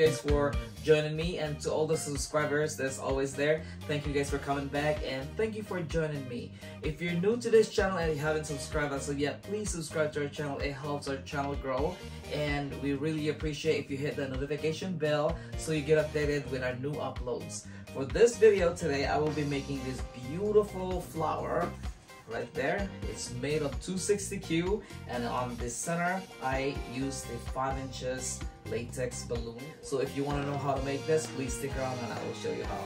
guys for joining me, and to all the subscribers that's always there, thank you guys for coming back, and thank you for joining me. If you're new to this channel and you haven't subscribed as of yet, please subscribe to our channel. It helps our channel grow, and we really appreciate if you hit the notification bell so you get updated with our new uploads. For this video today, I will be making this beautiful flower right there. It's made of 260Q, and on the center I used a 5 inches latex balloon. So if you want to know how to make this, please stick around and I will show you how.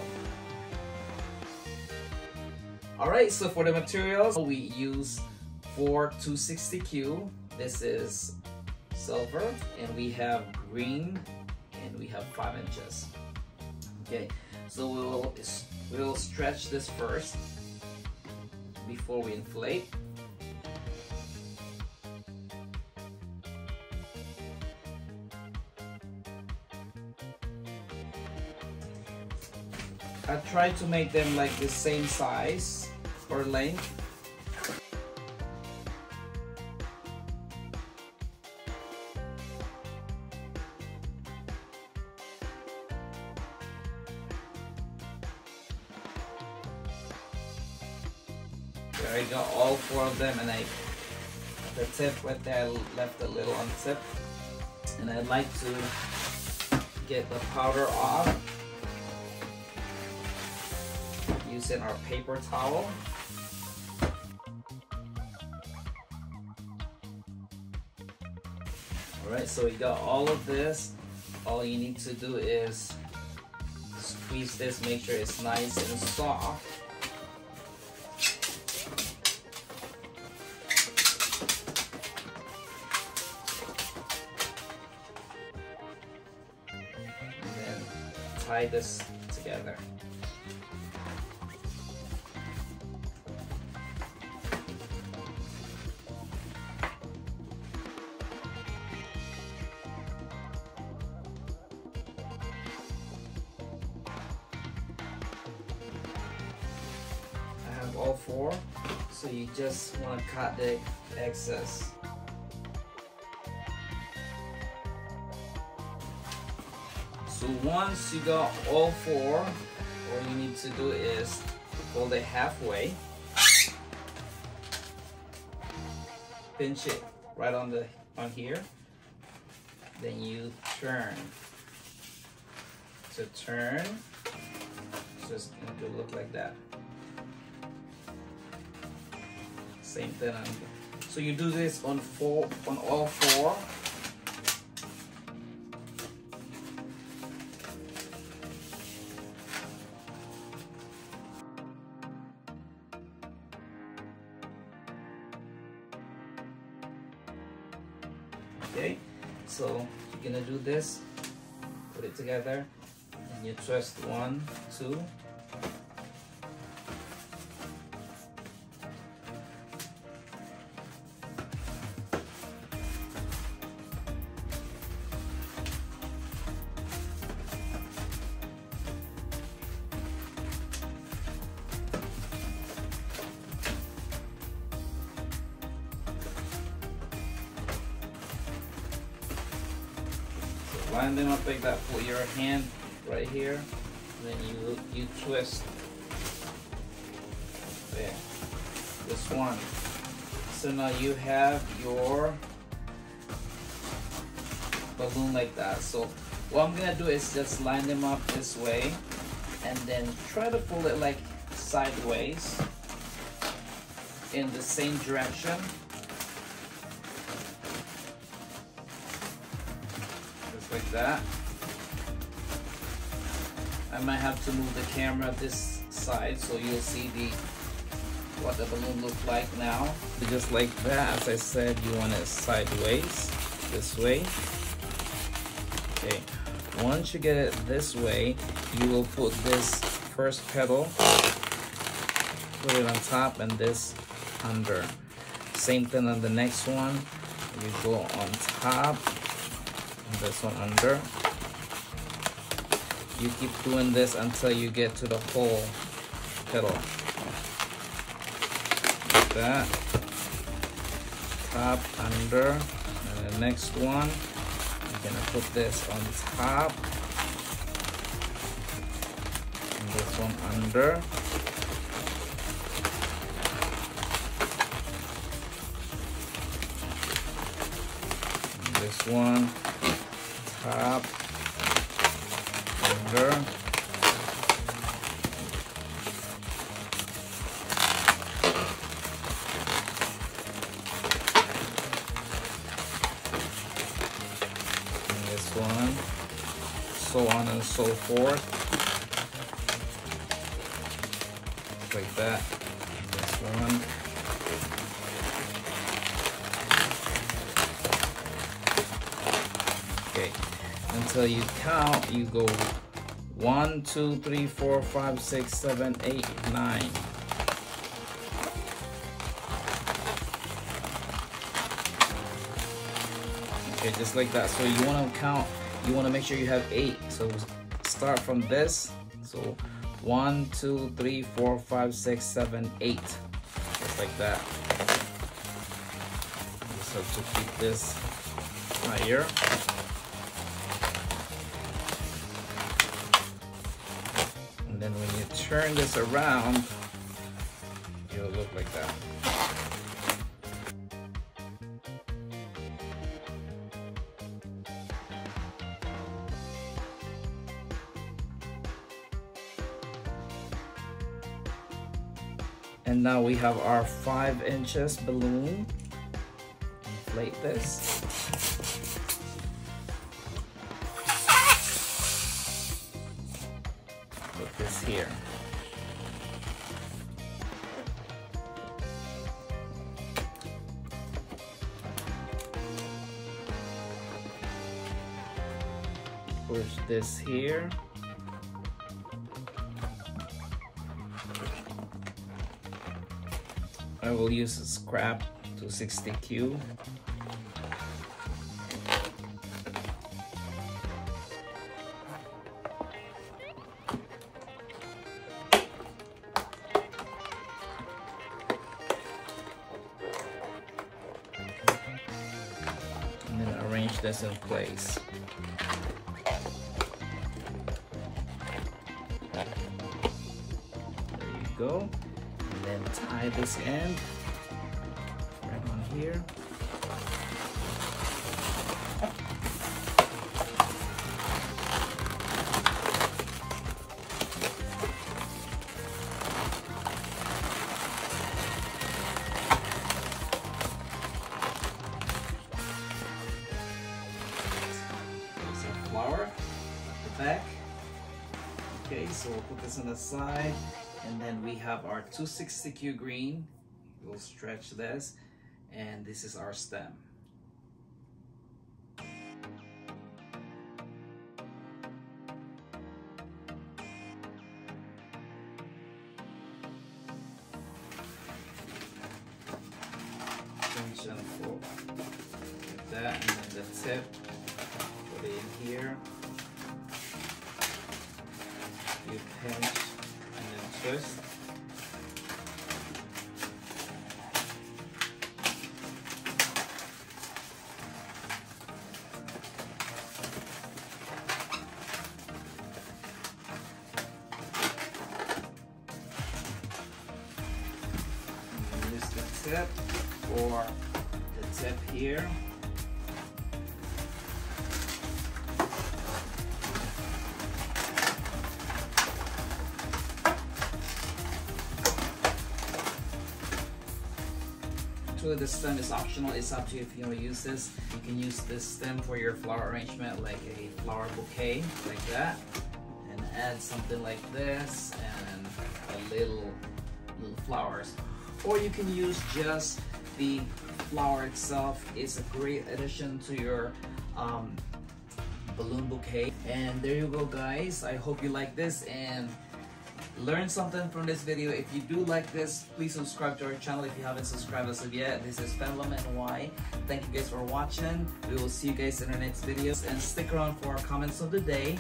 Alright, so for the materials, we use 4 260Q. This is silver, and we have green, and we have 5 inches. Okay, so we'll stretch this first before we inflate. I try to make them like the same size or length. There I got all 4 of them, and the tip right there, I left a little on tip, and I like to get the powder off using our paper towel. Alright, so we got all of this. All you need to do is squeeze this, make sure it's nice and soft. Tie this together. I have all 4, so you just want to cut the excess. So once you got all 4, all you need to do is fold it halfway, pinch it right on here, then you turn. So turn, so it's going to look like that. Same thing on here. So you do this on all 4. Okay, so you're gonna do this, put it together, and you twist 1, 2. Line them up like that. Put your hand right here, then you twist there. This one. So now you have your balloon like that. So what I'm gonna do is just line them up this way, and then try to pull it like sideways in the same direction. Like that. I might have to move the camera this side so you'll see what the balloon looks like now. Just like that, as I said, you want it sideways, this way. Okay, once you get it this way, you will put this first petal, put it on top, and this under. Same thing on the next one. You go on top, this one under. You keep doing this until you get to the whole petal. Like that. Top, under, and the next one, you're gonna put this on top, this one under. And this one top, under. One, so on and so forth, like that. This one, okay, until you count, you go 1, 2, 3, 4, 5, 6, 7, 8, 9. Okay, just like that. So you want to count, you want to make sure you have 8. So start from this. So 1, 2, 3, 4, 5, 6, 7, 8. Just like that. Just have to keep this higher. And then when you turn this around, it'll look like that. And now we have our 5 inches balloon. Inflate this. Put this here. Push this here. I will use a scrap 260Q. And then arrange this in place. There you go. Then tie this end right on here. There's a flower at the back. Okay, so we'll put this on the side. And then we have our 260Q green. We'll stretch this, and this is our stem. Tension for like that, and then the tip, put it in here. You pinch. Twist. Use the tip or the tip here. The stem is optional. It's up to you if you want to use this. You can use this stem for your flower arrangement, like a flower bouquet, like that, and add something like this and a little flowers. Or you can use just the flower itself. It's a great addition to your balloon bouquet. And there you go, guys. I hope you like this and learn something from this video. If you do like this, please subscribe to our channel if you haven't subscribed as of yet. This is Pendulum and Y. Thank you guys for watching. We will see you guys in our next videos, and stick around for our comments of the day.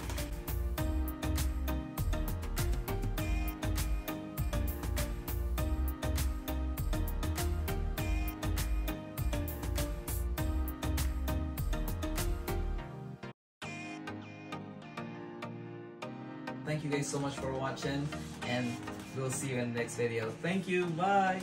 thank you guys so much for watching, and we'll see you in the next video. Thank you. Bye.